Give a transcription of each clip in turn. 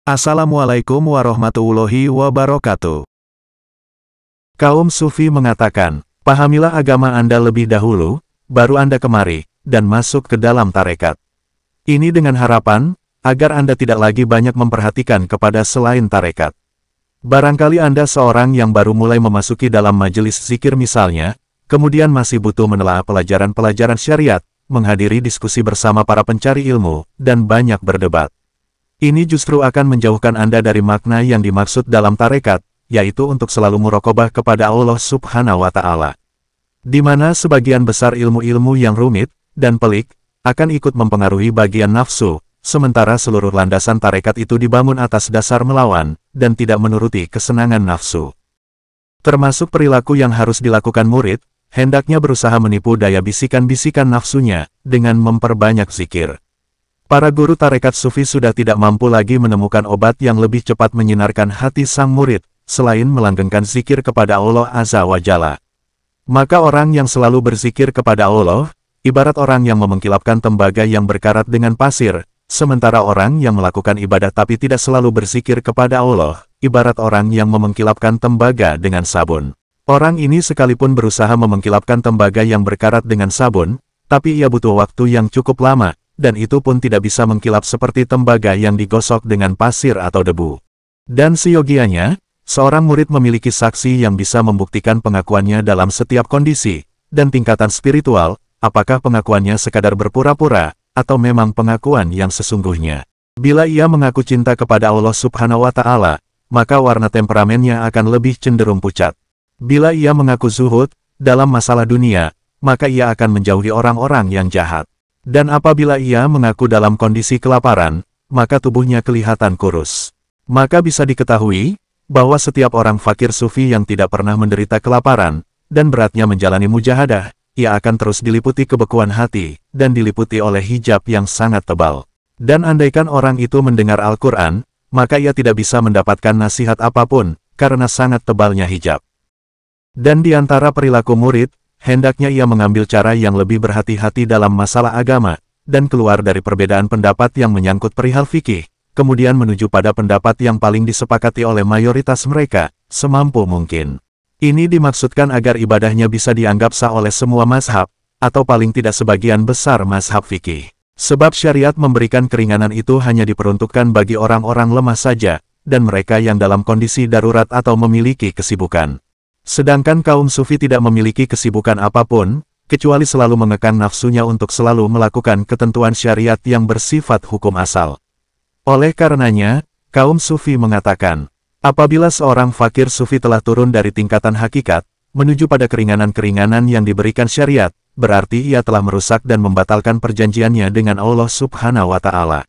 Assalamualaikum warahmatullahi wabarakatuh. Kaum Sufi mengatakan, pahamilah agama Anda lebih dahulu, baru Anda kemari, dan masuk ke dalam tarekat. Ini dengan harapan, agar Anda tidak lagi banyak memperhatikan kepada selain tarekat. Barangkali Anda seorang yang baru mulai memasuki dalam majelis zikir misalnya, kemudian masih butuh menelaah pelajaran-pelajaran syariat, menghadiri diskusi bersama para pencari ilmu, dan banyak berdebat. Ini justru akan menjauhkan Anda dari makna yang dimaksud dalam tarekat, yaitu untuk selalu muraqabah kepada Allah Subhanahu wa Ta'ala. Di mana sebagian besar ilmu-ilmu yang rumit dan pelik akan ikut mempengaruhi bagian nafsu, sementara seluruh landasan tarekat itu dibangun atas dasar melawan dan tidak menuruti kesenangan nafsu. Termasuk perilaku yang harus dilakukan murid, hendaknya berusaha menipu daya bisikan-bisikan nafsunya dengan memperbanyak zikir. Para guru tarekat sufi sudah tidak mampu lagi menemukan obat yang lebih cepat menyinarkan hati sang murid, selain melanggengkan zikir kepada Allah Azza wa Jalla. Maka orang yang selalu berzikir kepada Allah, ibarat orang yang memengkilapkan tembaga yang berkarat dengan pasir, sementara orang yang melakukan ibadah tapi tidak selalu berzikir kepada Allah, ibarat orang yang memengkilapkan tembaga dengan sabun. Orang ini sekalipun berusaha memengkilapkan tembaga yang berkarat dengan sabun, tapi ia butuh waktu yang cukup lama, dan itu pun tidak bisa mengkilap seperti tembaga yang digosok dengan pasir atau debu. Dan seyogianya, seorang murid memiliki saksi yang bisa membuktikan pengakuannya dalam setiap kondisi, dan tingkatan spiritual, apakah pengakuannya sekadar berpura-pura, atau memang pengakuan yang sesungguhnya. Bila ia mengaku cinta kepada Allah Subhanahu wa Ta'ala, maka warna temperamennya akan lebih cenderung pucat. Bila ia mengaku zuhud dalam masalah dunia, maka ia akan menjauhi orang-orang yang jahat. Dan apabila ia mengaku dalam kondisi kelaparan, maka tubuhnya kelihatan kurus. Maka bisa diketahui, bahwa setiap orang fakir sufi yang tidak pernah menderita kelaparan, dan beratnya menjalani mujahadah, ia akan terus diliputi kebekuan hati, dan diliputi oleh hijab yang sangat tebal. Dan andaikan orang itu mendengar Al-Quran, maka ia tidak bisa mendapatkan nasihat apapun, karena sangat tebalnya hijab. Dan di antara perilaku murid, hendaknya ia mengambil cara yang lebih berhati-hati dalam masalah agama, dan keluar dari perbedaan pendapat yang menyangkut perihal fikih, kemudian menuju pada pendapat yang paling disepakati oleh mayoritas mereka, semampu mungkin. Ini dimaksudkan agar ibadahnya bisa dianggap sah oleh semua mazhab, atau paling tidak sebagian besar mazhab fikih. Sebab syariat memberikan keringanan itu hanya diperuntukkan bagi orang-orang lemah saja, dan mereka yang dalam kondisi darurat atau memiliki kesibukan. Sedangkan kaum sufi tidak memiliki kesibukan apapun, kecuali selalu mengekang nafsunya untuk selalu melakukan ketentuan syariat yang bersifat hukum asal. Oleh karenanya, kaum sufi mengatakan, apabila seorang fakir sufi telah turun dari tingkatan hakikat, menuju pada keringanan-keringanan yang diberikan syariat, berarti ia telah merusak dan membatalkan perjanjiannya dengan Allah Subhanahu wa Ta'ala.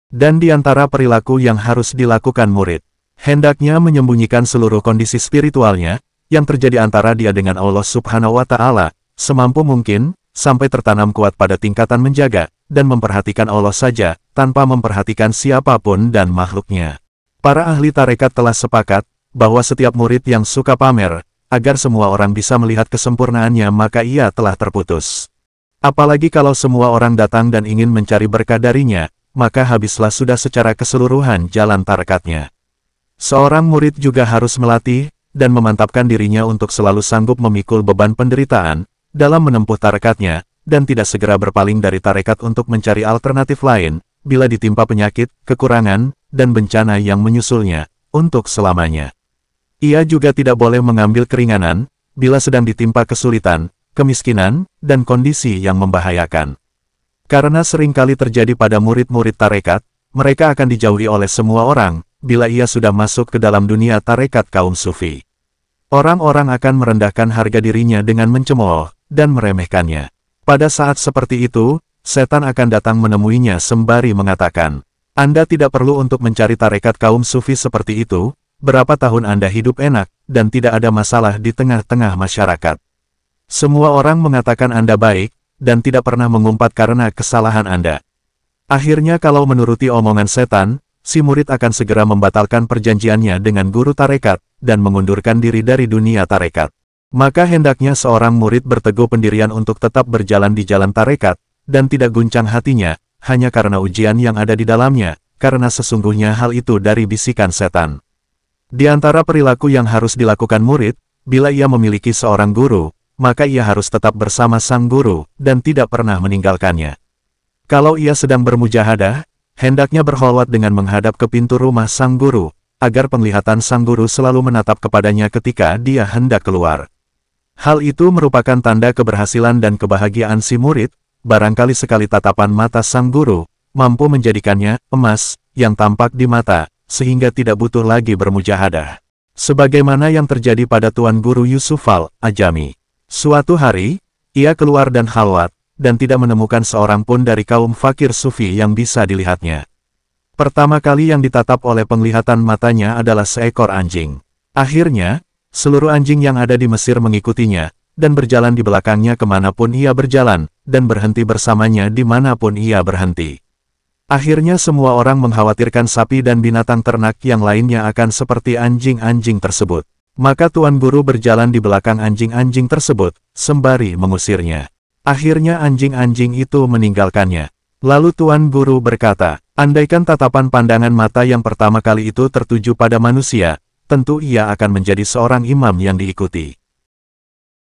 Dan di antara perilaku yang harus dilakukan murid, hendaknya menyembunyikan seluruh kondisi spiritualnya, yang terjadi antara dia dengan Allah Subhanahu wa Ta'ala, semampu mungkin, sampai tertanam kuat pada tingkatan menjaga, dan memperhatikan Allah saja, tanpa memperhatikan siapapun dan makhluknya. Para ahli tarekat telah sepakat, bahwa setiap murid yang suka pamer, agar semua orang bisa melihat kesempurnaannya maka ia telah terputus. Apalagi kalau semua orang datang dan ingin mencari berkah darinya, maka habislah sudah secara keseluruhan jalan tarekatnya. Seorang murid juga harus melatih, dan memantapkan dirinya untuk selalu sanggup memikul beban penderitaan, dalam menempuh tarekatnya, dan tidak segera berpaling dari tarekat untuk mencari alternatif lain, bila ditimpa penyakit, kekurangan, dan bencana yang menyusulnya, untuk selamanya. Ia juga tidak boleh mengambil keringanan, bila sedang ditimpa kesulitan, kemiskinan, dan kondisi yang membahayakan. Karena seringkali terjadi pada murid-murid tarekat, mereka akan dijauhi oleh semua orang, bila ia sudah masuk ke dalam dunia tarekat kaum sufi. Orang-orang akan merendahkan harga dirinya dengan mencemooh, dan meremehkannya. Pada saat seperti itu, setan akan datang menemuinya sembari mengatakan, Anda tidak perlu untuk mencari tarekat kaum sufi seperti itu, berapa tahun Anda hidup enak, dan tidak ada masalah di tengah-tengah masyarakat. Semua orang mengatakan Anda baik, dan tidak pernah mengumpat karena kesalahan Anda. Akhirnya kalau menuruti omongan setan, si murid akan segera membatalkan perjanjiannya dengan guru tarekat, dan mengundurkan diri dari dunia tarekat. Maka hendaknya seorang murid berteguh pendirian untuk tetap berjalan di jalan tarekat, dan tidak guncang hatinya, hanya karena ujian yang ada di dalamnya, karena sesungguhnya hal itu dari bisikan setan. Di antara perilaku yang harus dilakukan murid, bila ia memiliki seorang guru, maka ia harus tetap bersama sang guru, dan tidak pernah meninggalkannya. Kalau ia sedang bermujahadah, hendaknya berkholwat dengan menghadap ke pintu rumah sang guru, agar penglihatan sang guru selalu menatap kepadanya ketika dia hendak keluar. Hal itu merupakan tanda keberhasilan dan kebahagiaan si murid, barangkali sekali tatapan mata sang guru, mampu menjadikannya emas yang tampak di mata, sehingga tidak butuh lagi bermujahadah. Sebagaimana yang terjadi pada Tuan Guru Yusuf al-Ajami. Suatu hari, ia keluar dan khalwat, dan tidak menemukan seorang pun dari kaum fakir sufi yang bisa dilihatnya. Pertama kali yang ditatap oleh penglihatan matanya adalah seekor anjing. Akhirnya, seluruh anjing yang ada di Mesir mengikutinya, dan berjalan di belakangnya kemanapun ia berjalan, dan berhenti bersamanya dimanapun ia berhenti. Akhirnya semua orang mengkhawatirkan sapi dan binatang ternak yang lainnya akan seperti anjing-anjing tersebut. Maka Tuan Guru berjalan di belakang anjing-anjing tersebut, sembari mengusirnya. Akhirnya anjing-anjing itu meninggalkannya. Lalu Tuan Guru berkata, andaikan tatapan pandangan mata yang pertama kali itu tertuju pada manusia, tentu ia akan menjadi seorang imam yang diikuti.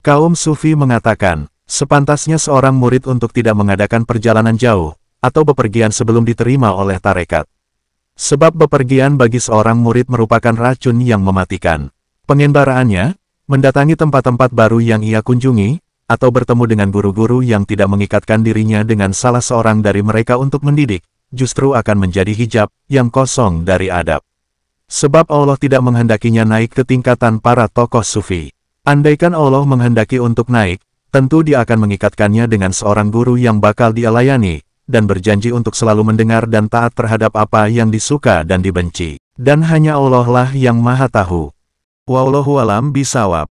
Kaum Sufi mengatakan, sepantasnya seorang murid untuk tidak mengadakan perjalanan jauh, atau bepergian sebelum diterima oleh tarekat. Sebab bepergian bagi seorang murid merupakan racun yang mematikan. Pengembaraannya, mendatangi tempat-tempat baru yang ia kunjungi, atau bertemu dengan guru-guru yang tidak mengikatkan dirinya dengan salah seorang dari mereka untuk mendidik, justru akan menjadi hijab yang kosong dari adab. Sebab Allah tidak menghendakinya naik ke tingkatan para tokoh sufi. Andaikan Allah menghendaki untuk naik, tentu dia akan mengikatkannya dengan seorang guru yang bakal dia layani, dan berjanji untuk selalu mendengar dan taat terhadap apa yang disuka dan dibenci. Dan hanya Allah lah yang maha tahu. Wallahu alam bisawab.